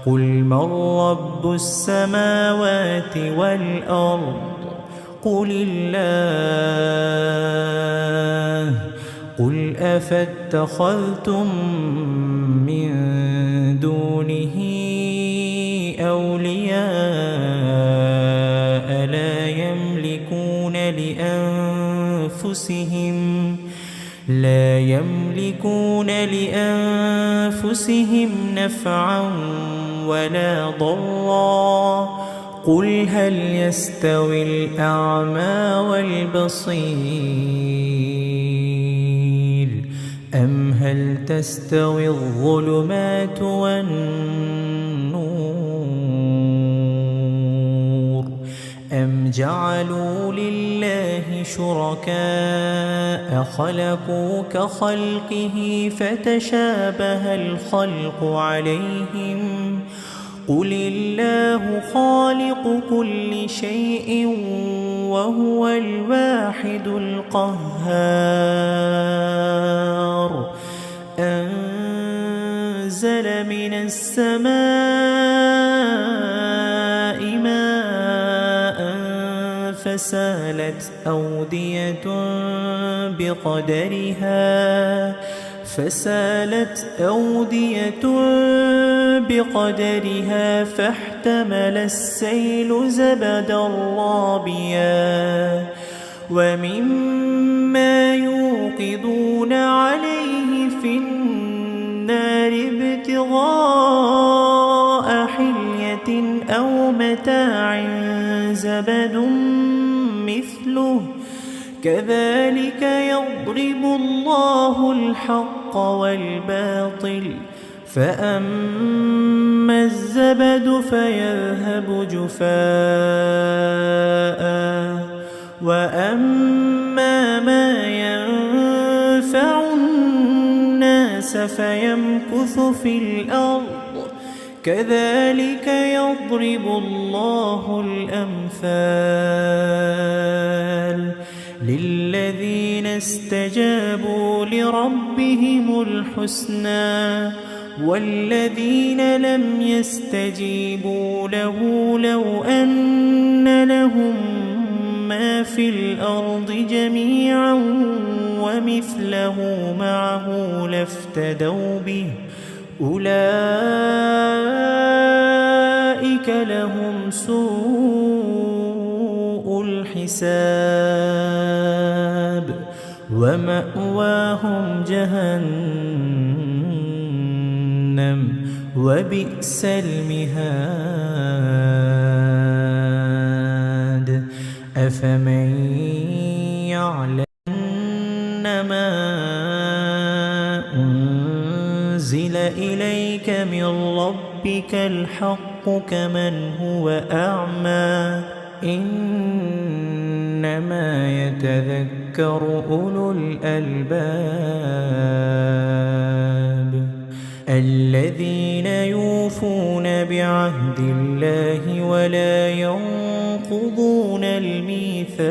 قل من رب السماوات والأرض قل الله قل أفاتخذتم من دونه أولياء لا يملكون لأنفسهم نفعا ولا ضرا قل هل يستوي الأعمى والبصير أم هل تستوي الظلمات والنور أم جعلوا لله شركاء خلقوا كخلقه فتشابه الخلق عليهم قل الله خالق كل شيء وهو الواحد القهار أنزل من السماء ماء فسالت أودية بقدرها فاحتمل السيل زبدا رابيا ومما يوقدون عليه في النار ابتغاء حلية أو متاع زبد مثله كذلك يضرب الله الحق والباطل فأما الزبد فيذهب جفاء وأما ما ينفع الناس فيمكث في الأرض كذلك يضرب الله الأمثال للذين استجابوا لربهم الحسنى والذين لم يستجيبوا له لو أن لهم ما في الأرض جميعا ومثله معه لافتدوا به أولئك لهم سوء الحساب ومأواهم جهنم وبئس المهاد أفمن يعلم أنما أنزل إليك من ربك الحق كمن هو أعمى إنما يتذكر أولو الألباب الذين يوفون بعهد الله ولا ينقضون الميثاق